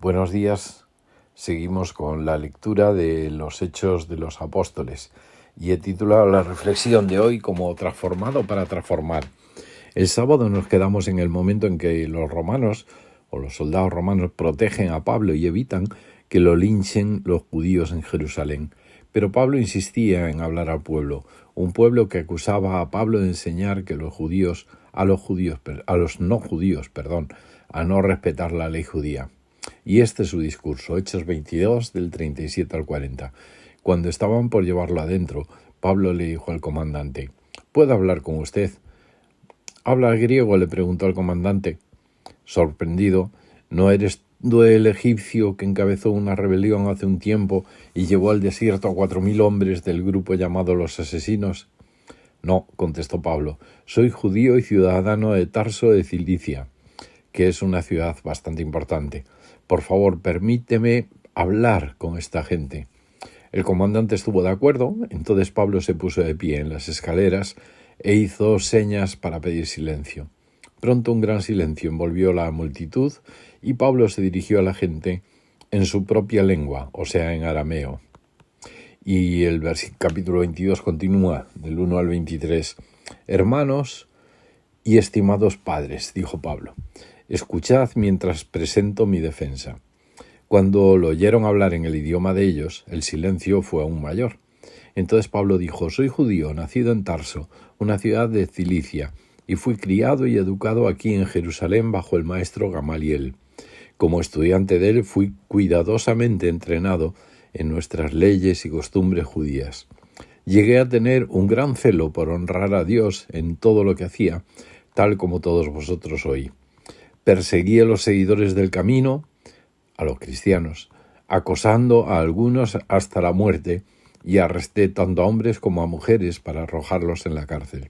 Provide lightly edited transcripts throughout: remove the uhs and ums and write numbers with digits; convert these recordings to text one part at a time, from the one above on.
Buenos días, seguimos con la lectura de los Hechos de los Apóstoles y he titulado la reflexión de hoy como Transformado para transformar. El sábado nos quedamos en el momento en que los romanos o los soldados romanos protegen a Pablo y evitan que lo linchen los judíos en Jerusalén. Pero Pablo insistía en hablar al pueblo, un pueblo que acusaba a Pablo de enseñar que a los no judíos, a no respetar la ley judía. Y este es su discurso, Hechos 22, del 37 al 40. Cuando estaban por llevarlo adentro, Pablo le dijo al comandante: ¿Puedo hablar con usted? ¿Habla griego?, le preguntó al comandante. Sorprendido: ¿no eres tú el egipcio que encabezó una rebelión hace un tiempo y llevó al desierto a 4.000 hombres del grupo llamado los Asesinos? No, contestó Pablo, soy judío y ciudadano de Tarso de Cilicia, que es una ciudad bastante importante. Por favor, permíteme hablar con esta gente. El comandante estuvo de acuerdo, entonces Pablo se puso de pie en las escaleras e hizo señas para pedir silencio. Pronto un gran silencio envolvió la multitud y Pablo se dirigió a la gente en su propia lengua, o sea, en arameo. Y el capítulo 22 continúa, del 1 al 23. Hermanos y estimados padres, dijo Pablo, escuchad mientras presento mi defensa. Cuando lo oyeron hablar en el idioma de ellos, el silencio fue aún mayor. Entonces Pablo dijo: soy judío, nacido en Tarso, una ciudad de Cilicia, y fui criado y educado aquí en Jerusalén bajo el maestro Gamaliel. Como estudiante de él fui cuidadosamente entrenado en nuestras leyes y costumbres judías. Llegué a tener un gran celo por honrar a Dios en todo lo que hacía, tal como todos vosotros hoy. Perseguí a los seguidores del camino, a los cristianos, acosando a algunos hasta la muerte, y arresté tanto a hombres como a mujeres para arrojarlos en la cárcel.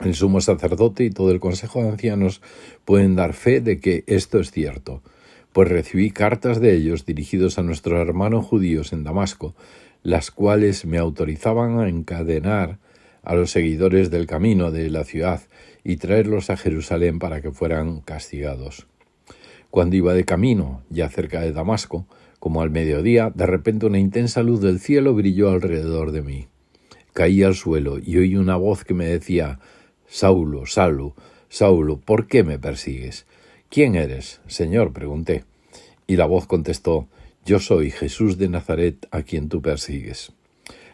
El sumo sacerdote y todo el consejo de ancianos pueden dar fe de que esto es cierto, pues recibí cartas de ellos dirigidos a nuestros hermanos judíos en Damasco, las cuales me autorizaban a encadenar a los seguidores del camino de la ciudad y traerlos a Jerusalén para que fueran castigados. Cuando iba de camino, ya cerca de Damasco, como al mediodía, de repente una intensa luz del cielo brilló alrededor de mí. Caí al suelo y oí una voz que me decía: Saulo, Saulo, Saulo, ¿por qué me persigues? ¿Quién eres, Señor?, pregunté. Y la voz contestó: yo soy Jesús de Nazaret, a quien tú persigues.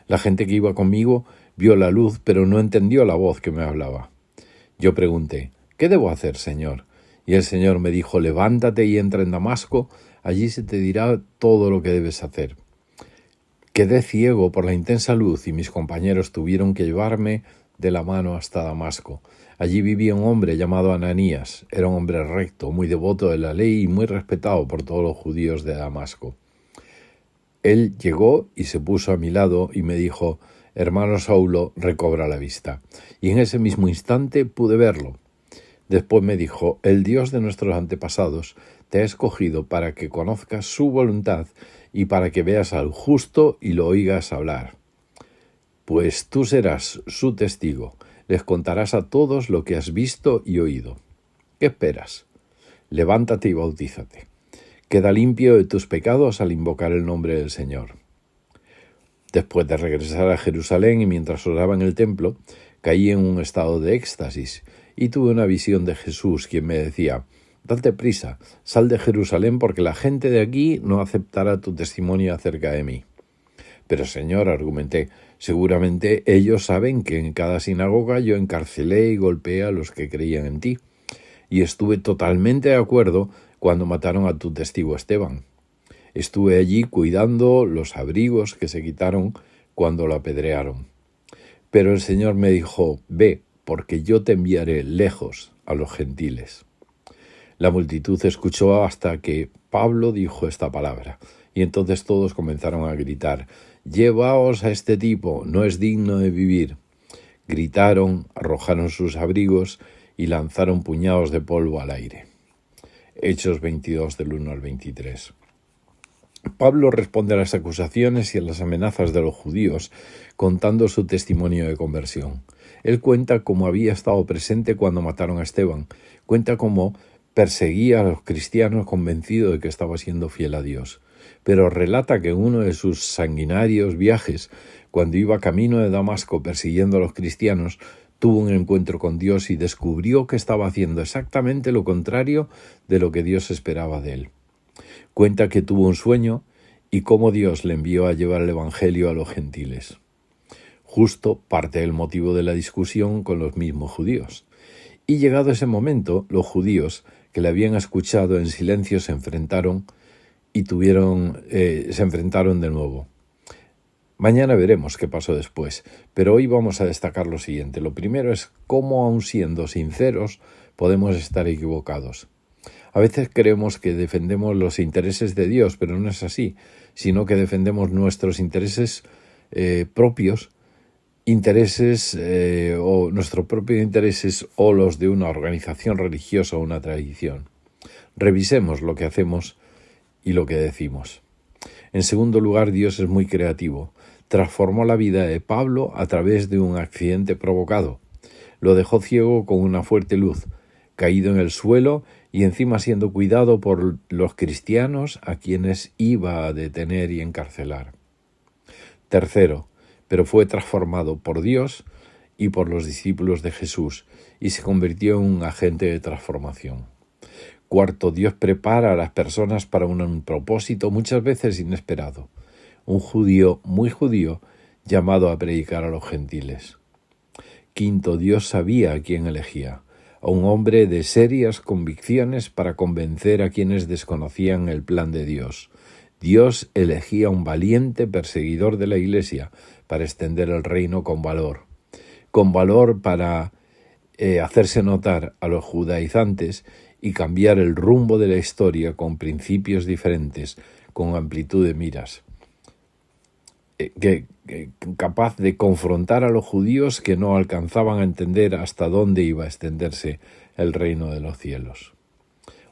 La gente que iba conmigo vio la luz, pero no entendió la voz que me hablaba. Yo pregunté: ¿qué debo hacer, Señor? Y el Señor me dijo: levántate y entra en Damasco, allí se te dirá todo lo que debes hacer. Quedé ciego por la intensa luz y mis compañeros tuvieron que llevarme de la mano hasta Damasco. Allí vivía un hombre llamado Ananías. Era un hombre recto, muy devoto de la ley y muy respetado por todos los judíos de Damasco. Él llegó y se puso a mi lado y me dijo: hermano Saulo, recobra la vista. Y en ese mismo instante pude verlo. Después me dijo: el Dios de nuestros antepasados te ha escogido para que conozcas su voluntad y para que veas al justo y lo oigas hablar. Pues tú serás su testigo, les contarás a todos lo que has visto y oído. ¿Qué esperas? Levántate y bautízate. Queda limpio de tus pecados al invocar el nombre del Señor. Después de regresar a Jerusalén y mientras oraba en el templo, caí en un estado de éxtasis y tuve una visión de Jesús, quien me decía: date prisa, sal de Jerusalén porque la gente de aquí no aceptará tu testimonio acerca de mí. Pero, Señor, argumenté, seguramente ellos saben que en cada sinagoga yo encarcelé y golpeé a los que creían en ti. Y estuve totalmente de acuerdo cuando mataron a tu testigo Esteban. Estuve allí cuidando los abrigos que se quitaron cuando lo apedrearon. Pero el Señor me dijo: ve, porque yo te enviaré lejos a los gentiles. La multitud escuchó hasta que Pablo dijo esta palabra, y entonces todos comenzaron a gritar: «Llevaos a este tipo, no es digno de vivir». Gritaron, arrojaron sus abrigos y lanzaron puñados de polvo al aire. Hechos 22, del 1 al 23. Pablo responde a las acusaciones y a las amenazas de los judíos, contando su testimonio de conversión. Él cuenta cómo había estado presente cuando mataron a Esteban, cuenta cómo perseguía a los cristianos convencido de que estaba siendo fiel a Dios. Pero relata que en uno de sus sanguinarios viajes, cuando iba camino de Damasco persiguiendo a los cristianos, tuvo un encuentro con Dios y descubrió que estaba haciendo exactamente lo contrario de lo que Dios esperaba de él. Cuenta que tuvo un sueño y cómo Dios le envió a llevar el Evangelio a los gentiles. Justo parte del motivo de la discusión con los mismos judíos. Y llegado ese momento, los judíos que le habían escuchado en silencio se enfrentaron de nuevo. Mañana veremos qué pasó después, pero hoy vamos a destacar lo siguiente. Lo primero es cómo, aun siendo sinceros, podemos estar equivocados. A veces creemos que defendemos los intereses de Dios, pero no es así, sino que defendemos nuestros intereses propios, o nuestros propios intereses o los de una organización religiosa o una tradición. Revisemos lo que hacemos y lo que decimos. En segundo lugar, Dios es muy creativo. Transformó la vida de Pablo a través de un accidente provocado. Lo dejó ciego con una fuerte luz, caído en el suelo y encima siendo cuidado por los cristianos a quienes iba a detener y encarcelar. Tercero, pero fue transformado por Dios y por los discípulos de Jesús y se convirtió en un agente de transformación. Cuarto, Dios prepara a las personas para un propósito muchas veces inesperado. Un judío, muy judío, llamado a predicar a los gentiles. Quinto, Dios sabía a quién elegía, a un hombre de serias convicciones para convencer a quienes desconocían el plan de Dios. Dios elegía a un valiente perseguidor de la Iglesia para extender el reino con valor para hacerse notar a los judaizantes y cambiar el rumbo de la historia con principios diferentes, con amplitud de miras. Capaz de confrontar a los judíos que no alcanzaban a entender hasta dónde iba a extenderse el reino de los cielos.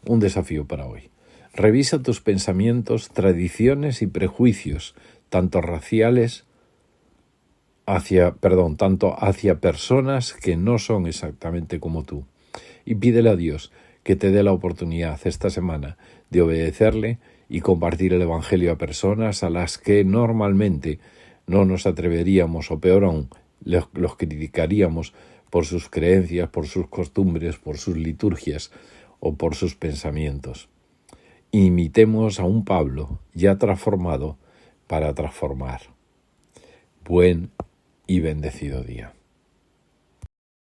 Un desafío para hoy. Revisa tus pensamientos, tradiciones y prejuicios, tanto hacia personas que no son exactamente como tú. Y pídele a Dios que te dé la oportunidad esta semana de obedecerle y compartir el Evangelio a personas a las que normalmente no nos atreveríamos, o peor aún, los criticaríamos por sus creencias, por sus costumbres, por sus liturgias o por sus pensamientos. Imitemos a un Pablo ya transformado para transformar. Buen y bendecido día.